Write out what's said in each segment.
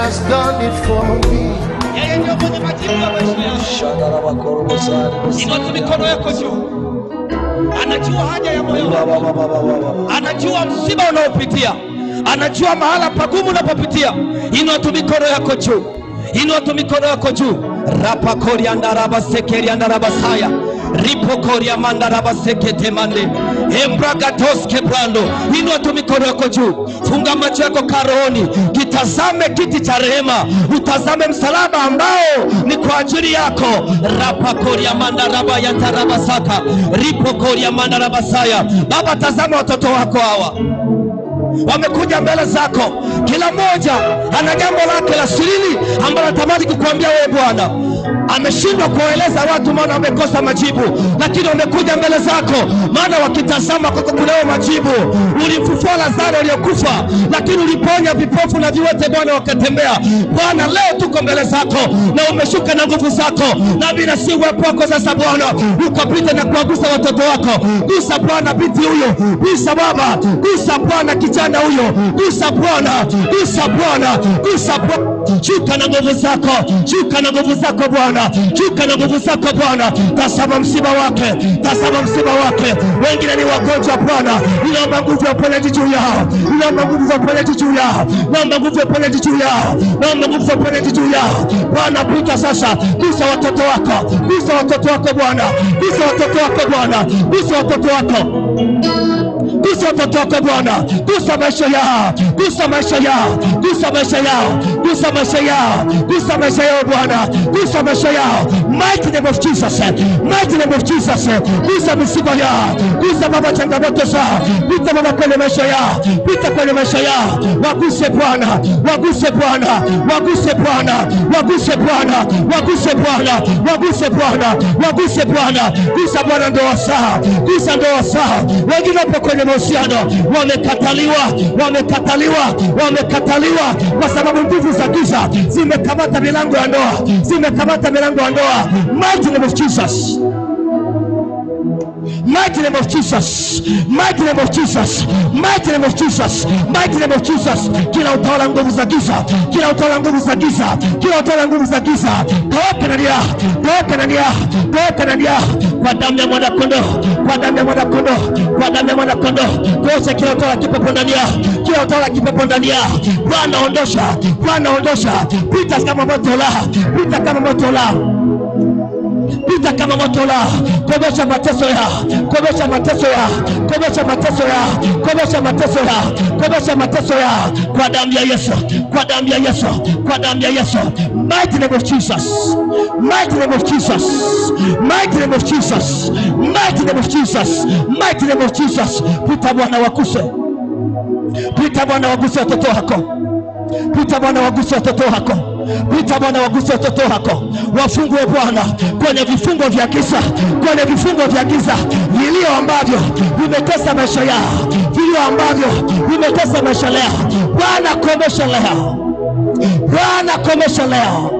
has done it for me. Yeye ndio mwenye majibu ya maisha yako. Inua mikono yako juu. Anajua haja ya moyo wako. Anajua msiba unaopitia. Anajua mahala pagumu unapopitia. Inua mikono yako juu. Inua mikono yako juu. Rapa korianda raba sekerianda raba saya. Ripo koria manda raba sekete mande. Embragatos kebrando. Inua mikono yako juu. Funga macho yako karohoni. Kitazame kiti cha rehema. Utazame msalaba ambao ni kwa ajili yako. Rapa koria manda raba yata raba saka. Ripo koria manda raba saya. Baba, tazama watoto wako hawa. Wamekuja mbele zako. Kila mmoja ana jambo lake la siri ambalo anatamani kukuambia wewe Bwana. Ameshindwa kueleza watu maana wamekosa majibu, lakini wamekuja mbele zako maana wakitazama kwako kuna majibu. Ulimfufua Lazaro aliyokufa, lakini uliponya vipofu na viwete Bwana wakatembea. Bwana, leo tuko mbele zako na umeshuka na nguvu zako, na bila si uwepo wako sasa Bwana ukapita na kuwagusa watoto wako. Gusa Bwana binti huyo, gusa baba, gusa Bwana kijana huyo, gusa Bwana, gusa Bwana, gusa Bwana. Shuka na nguvu zako, shuka na nguvu zako Bwana, shuka na nguvu zako Bwana. Tazama msiba wake, tazama msiba wake. Wengine ni wagonjwa Bwana, ninaomba nguvu ya uponyaji juu yao, ninaomba nguvu ya uponyaji juu yao, naomba nguvu ya uponyaji juu yao, naomba nguvu ya uponyaji juu yao. Bwana, pita sasa, gusa watoto wako, gusa watoto wako Bwana, gusa watoto wako Bwana, gusa watoto wako. Gusa watoto wako Bwana, gusa maisha yao, gusa maisha yao, gusa maisha yao, gusa maisha yao, gusa maisha yao Bwana, gusa maisha yao. Mighty name of Jesus, mighty name of Jesus. Gusa misiba yao, gusa Baba changamoto zao, pita Baba kwenye maisha yao, pita kwenye maisha yao. Waguse Bwana, waguse Bwana, waguse Bwana, waguse Bwana, waguse Bwana, waguse Bwana, waguse Bwana. Gusa Bwana ndoa zao, gusa ndoa zao. Wengine wapo kwenye mahusiano wamekataliwa, wamekataliwa, wamekataliwa kwa sababu nguvu za giza zimekamata milango ya ndoa, zimekamata milango ya ndoa. Mighty name of Jesus, mighty name of Jesus, mighty name of Jesus, mighty name of Jesus, mighty name of Jesus. Kila utawala nguvu za giza, kila utawala nguvu za giza, kila utawala nguvu za giza, toka ndani yao, toka ndani yao, toka ndani yao kwa damu ya mwana kondoo, kwa damu ya mwana kondoo, kwa damu ya mwana kondoo. Tosha kila utawala kipepo ndani yao, kila utawala kipepo ndani yao. Bwana ondosha, Bwana ondosha. Pita kama moto la, pita kama moto la, pita kama moto la. Komesha mateso yao, komesha mateso yao, komesha mateso yao, komesha mateso yao, komesha mateso yao kwa damu ya Yesu, kwa damu ya Yesu, kwa damu ya Yesu. Mighty name of Jesus, mighty name of Jesus, mighty name of Jesus, mighty name of Jesus, mighty name of Jesus. Pita Bwana waguse, pita Bwana waguse watoto wako, pita Bwana waguse watoto wako, pita Bwana waguse watoto wako. Wafungwe Bwana kwenye vifungo vya giza, kwenye vifungo vya giza vilio ambavyo vimetesa maisha yao, vilio ambavyo vimetesa maisha yao. Bwana komesha leo, Bwana komesha leo,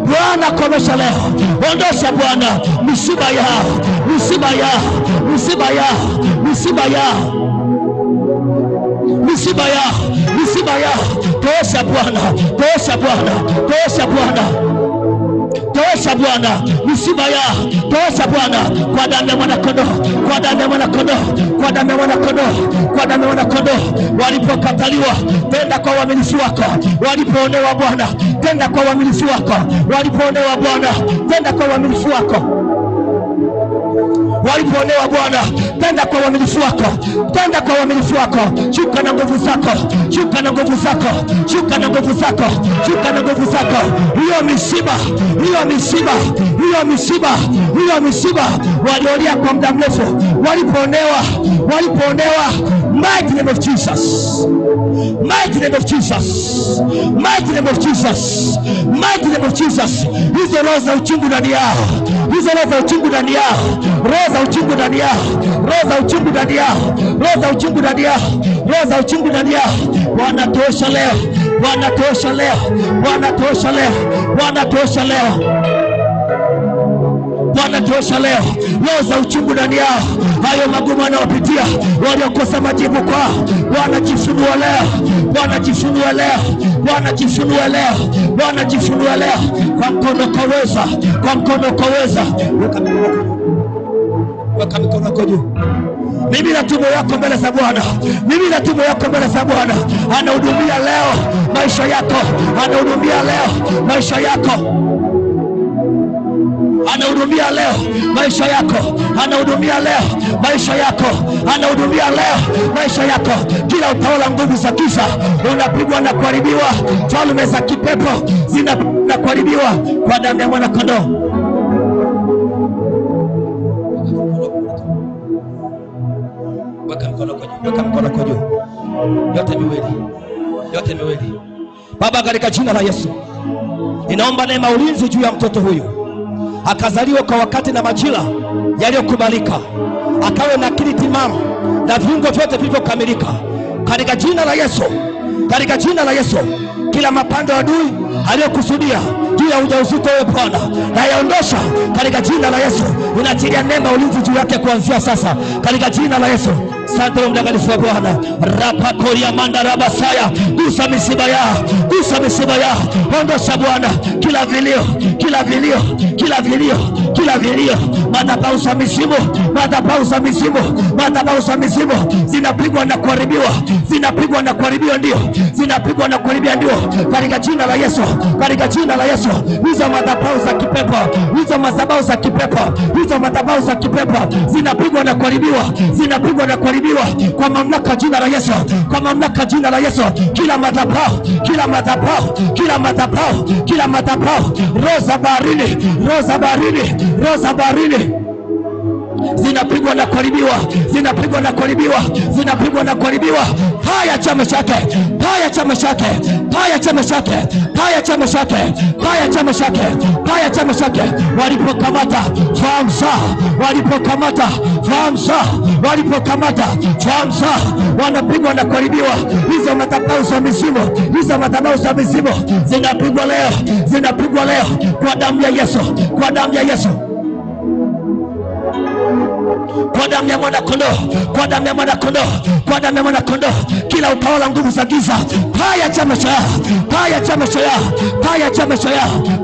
Bwana komesha leo. Ondosha Bwana misiba yao, misiba yao, misiba yao, misiba yao, misiba yao, misiba yao. Tosha Bwana, tosha Bwana, tosha Bwana, tosha Bwana misiba yao, tosha Bwana kwa damu ya mwana kondoo, kwa damu ya mwana kondoo, kwa damu ya mwana kondoo, kwa damu ya mwana kondoo. Walipokataliwa, tenda kwa uaminifu wako. Walipoonewa Bwana, tenda kwa uaminifu wako. Walipoonewa Bwana, tenda kwa uaminifu wako. Walipoonewa Bwana, tenda kwa uaminifu wako, tenda kwa uaminifu wako. Shuka na nguvu zako, shuka na nguvu zako, shuka na nguvu zako, shuka na nguvu zako. Hiyo misiba, hiyo misiba, hiyo misiba, hiyo misiba waliolia kwa muda mrefu, walipoonewa, walipoonewa. Mighty name of Jesus, mighty name of Jesus, mighty name of Jesus, mighty name of Jesus. Hizo roho za uchungu ndani yao, hizo roho za uchungu ndani yao, roho za uchungu ndani yao, roho za uchungu ndani yao, roho za uchungu ndani yao, roho za uchungu ndani yao. Bwana tosha leo, Bwana tosha leo, Bwana tosha leo, Bwana tosha leo. Bwana tuosha leo roho za uchungu ndani yao, hayo magumu wanayopitia, waliokosa majibu kwao. Bwana jifunue leo, Bwana jifunue leo, Bwana jifunue leo, Bwana jifunue leo kwa mkono kaweza, kwa mkono kaweza. Weka mikono yako juu. Mimi na tumbo yako mbele za Bwana, mimi na tumbo yako mbele za Bwana. Anahudumia leo maisha yako, anahudumia leo maisha yako, anahudumia leo maisha yako, anahudumia leo maisha yako, anahudumia leo maisha yako. Kila utawala nguvu za giza unapigwa na kuharibiwa, falme za kipepo zinakuharibiwa kwa damu ya mwana kondoo. Weka mkono kwa juu, weka mkono kwa juu. Yote miwili, yote miwili. Baba, katika jina la Yesu, ninaomba neema ulinzi juu ya mtoto huyu, akazaliwa kwa wakati na majira yaliyokubalika, akawe na akili timamu na viungo vyote vilivyokamilika katika jina la Yesu, katika jina la Yesu. Kila mapando ya adui aliyokusudia juu ya ujauzito wewe Bwana, na yaondosha katika jina la Yesu. Unaachilia neema ulinzi juu yake kuanzia sasa katika jina la Yesu. Asante mtakatifu wa Bwana. Rapa koria manda rabasaya. Gusa misiba yao, gusa misiba yao. Ondosha Bwana kila vilio, kila vilio, kila vilio, kila vilio. Madhabahu za mizimu, madhabahu za mizimu, madhabahu za mizimu zinapigwa na kuharibiwa, zinapigwa na kuharibiwa, ndio zinapigwa na kuharibiwa, ndio katika jina la Yesu, katika jina la Yesu. Hizo madhabahu za kipepo, hizo madhabahu za kipepo, hizo madhabahu za kipepo zinapigwa na kuharibiwa, zinapigwa na kuharibiwa kwa mamlaka jina la Yesu, kwa mamlaka jina la Yesu. Kila madhabahu, kila madhabahu, kila madhabahu, kila madhabahu, roho za baharini, roho za baharini, roho za baharini zinapigwa na kuharibiwa, zinapigwa na kuharibiwa, zinapigwa na kuharibiwa. Haya chama chake, haya chama chake, haya chama chake, haya chama chake, haya chama chake, haya chama chake. Walipokamata fahamu zao, walipokamata fahamu zao, walipokamata fahamu zao, wanapigwa na kuharibiwa. Hizo madhabahu za mizimu, hizo madhabahu za mizimu zinapigwa leo, zinapigwa leo kwa damu ya Yesu, kwa damu ya Yesu, kwa damu ya mwana kondoo, kwa damu ya mwana kondoo, kwa damu ya mwana kondoo. Kila utawala nguvu za giza, haya chama cha, haya chama cha, haya chama cha,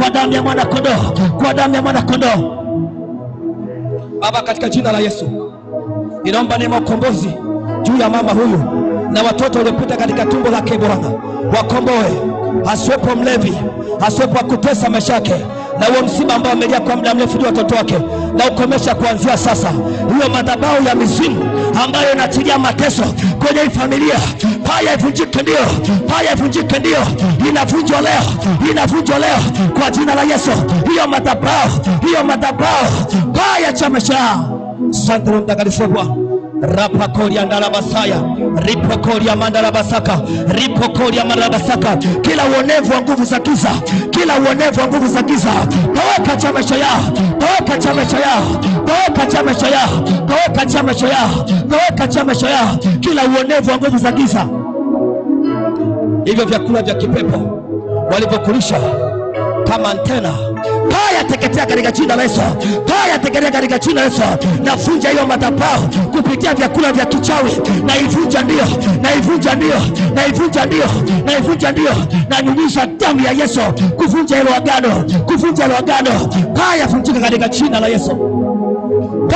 kwa damu ya mwana kondoo, kwa damu ya mwana kondoo. Baba, katika jina la Yesu, ninaomba neema ukombozi juu ya mama huyu na watoto waliopita katika tumbo lake Bwana. Wakomboe, asiwepo mlevi, asiwepo kutesa maisha yake, na huo msiba ambao amelia kwa muda mrefu juu watoto wake, na ukomesha kuanzia sasa. Hiyo madhabahu ya mizimu ambayo inatilia mateso kwenye familia, haya ivunjike, ndio haya ivunjike, ndio inavunjwa leo, inavunjwa leo kwa jina la Yesu. Hiyo madhabahu, hiyo madhabahu, haya chama cha. Asante mtakatifu Bwana. Rapakoria ndalabasaya, ripokoria mandalabasaka, ripokoria mandalabasaka. Kila uonevu wa nguvu za giza, kila uonevu wa nguvu za giza, taweka chama cha yao, taweka chama cha yao, taweka chama cha yao, taweka chama cha yao, taweka chama cha yao. Kila uonevu wa nguvu za giza, hivyo vyakula vya kipepo walivyokulisha kama antena, haya teketea katika jina la Yesu, haya teketea katika jina la Yesu. Nafunja hiyo madhabahu kupitia vyakula vya kichawi, na ivunja ndio, na ivunja ndio, na ivunja ndio, na ivunja ndio. Na nyunyisha damu ya Yesu kuvunja hilo agano, kuvunja hilo agano. Haya vunjika katika jina la Yesu,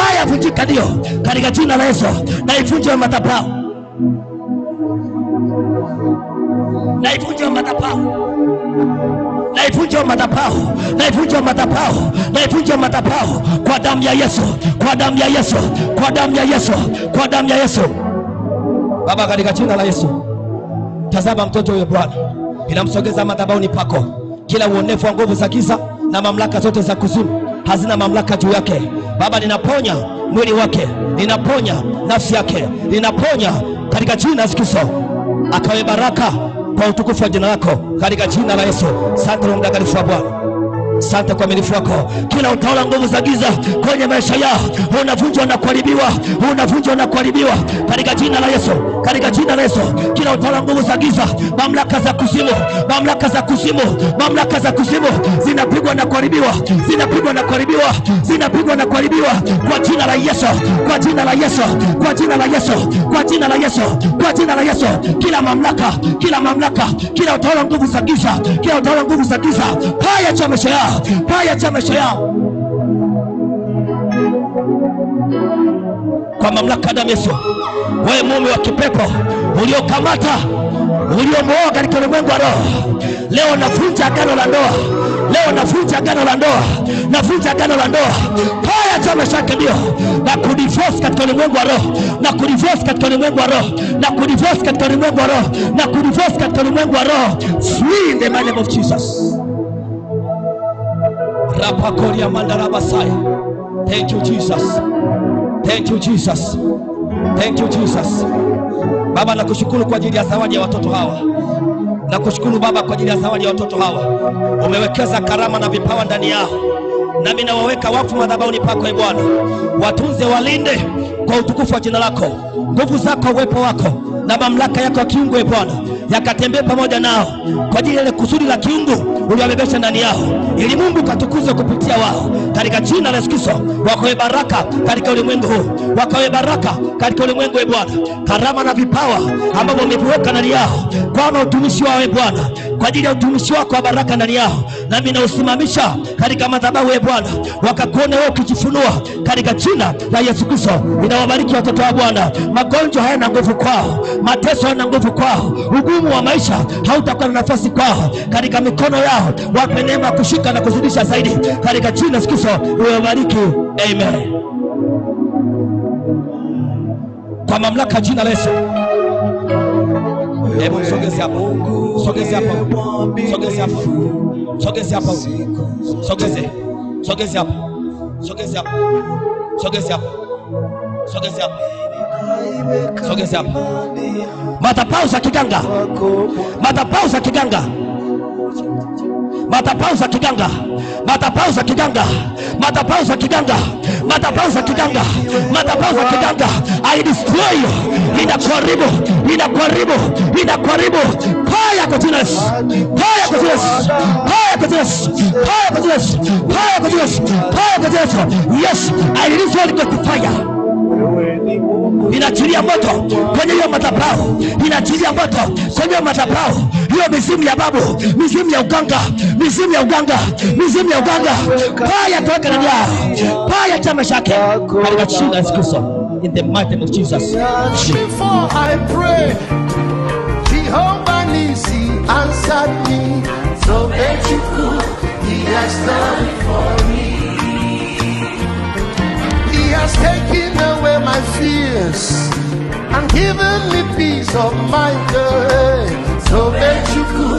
haya vunjika ndio katika jina la Yesu. Na ivunja madhabahu, na ivunja madhabahu, na ivunja madhabahu, na ivunja madhabahu, na ivunja madhabahu kwa damu ya Yesu, kwa damu ya Yesu, kwa damu ya Yesu, kwa damu ya Yesu. Baba, katika jina la Yesu, tazama mtoto huyo Bwana, inamsogeza madhabahuni pako. Kila uonevu wa nguvu za giza na mamlaka zote za kuzimu hazina mamlaka juu yake. Baba, ninaponya mwili wake, ninaponya nafsi yake, ninaponya katika jina la Yesu. Akawe baraka kwa utukufu wa jina lako katika jina la Yesu. Asante mtakatifu wa Bwana. Asante kwa uaminifu wako. Kila utawala nguvu za giza kwenye maisha yao unavunjwa na kuharibiwa, unavunjwa na kuharibiwa katika jina la Yesu, katika jina la Yesu. Kila utawala nguvu za giza, mamlaka za kuzimu, mamlaka za kuzimu, mamlaka za kuzimu zinapigwa na kuharibiwa, zinapigwa na kuharibiwa, zinapigwa na kuharibiwa kwa jina la Yesu, kwa jina la Yesu, kwa jina la Yesu, kwa jina la Yesu, kwa jina la Yesu. Kila mamlaka, kila mamlaka, kila utawala nguvu za giza, kila utawala nguvu za giza, haya cha maisha yao, haya cha maisha yao kwa mamlaka ya damu Yesu. Wewe mume wa kipepo uliokamata, uliomwoa katika ulimwengu wa roho, leo navunja agano la ndoa, leo navunja agano la ndoa, navunja agano la ndoa. Haya cha maisha yake ndio na kudivorce katika ulimwengu wa roho, na kudivorce katika ulimwengu wa roho, na kudivorce katika ulimwengu wa roho, na kudivorce katika ulimwengu wa roho. Free in the name of Jesus. Rapakoria mandarabasaya. Thank you Jesus. Thank you Jesus. Thank you Jesus. Baba, nakushukuru kwa ajili ya zawadi ya watoto hawa. Nakushukuru Baba kwa ajili ya zawadi ya watoto hawa. Umewekeza karama na vipawa ndani yao. Nami nawaweka wakfu madhabahuni pako e Bwana. Watunze, walinde kwa utukufu wa jina lako. Nguvu zako, uwepo wako na mamlaka yako ya kiungu e Bwana yakatembee pamoja nao kwa ajili ya kusudi la kiungu uliowabebesha ndani yao, ili Mungu katukuzwe kupitia wao katika jina la Yesu Kristo. Wakawe baraka katika ulimwengu huu, wakawe baraka katika ulimwengu e Bwana. Karama na vipawa ambavyo umeviweka ndani yao kwa utumishi wao e Bwana, kwa ajili ya utumishi wako wa baraka ndani yao, nami na usimamisha katika madhabahu e Bwana, wakakuone wewe ukijifunua katika jina la Yesu Kristo. Ninawabariki watoto wa Bwana. Magonjwa hayana nguvu kwao, mateso hayana nguvu kwao, ugumu wa maisha hautakuwa na nafasi kwao. Katika mikono yao wape neema kushika na kuzidisha zaidi katika jina la Yesu Kristo. Niwabariki. Amen. Kwa mamlaka jina la Yesu. Hebu sogeze hapo. Sogeze hapo. Sogeze hapo. Sogeze hapo. Sogeze. Sogeze hapo. Sogeze hapo. Sogeze hapo. Sogeze hapo. Sogeze hapo. Madhabahu za kiganga. Madhabahu za kiganga. Madhabahu za kiganga. Madhabahu za kiganga. Madhabahu za kiganga. Madhabahu za kiganga. Madhabahu za kiganga. I destroy you. Inakuharibu. Inakuharibu. Inakuharibu. Haya kwa jina la Yesu. Haya kwa jina la Yesu. Haya kwa jina la Yesu. Haya kwa jina la Yesu. Haya kwa jina la Yesu. Haya kwa jina la Yesu. Yes, I release Holy Ghost fire. Inaachilia moto kwenye hiyo madhabahu, inaachilia moto kwenye hiyo madhabahu. Hiyo mizimu ya babu, mizimu ya uganga, mizimu ya uganga, mizimu ya uganga, haya toka ndani yao, haya chama chake katika jina la Yesu Kristo. In the mighty name of Jesus. Before I pray, Jehovah Nisi answered me. So beautiful, He has done for me. He has taken away my fears and given me peace of mind. So beautiful.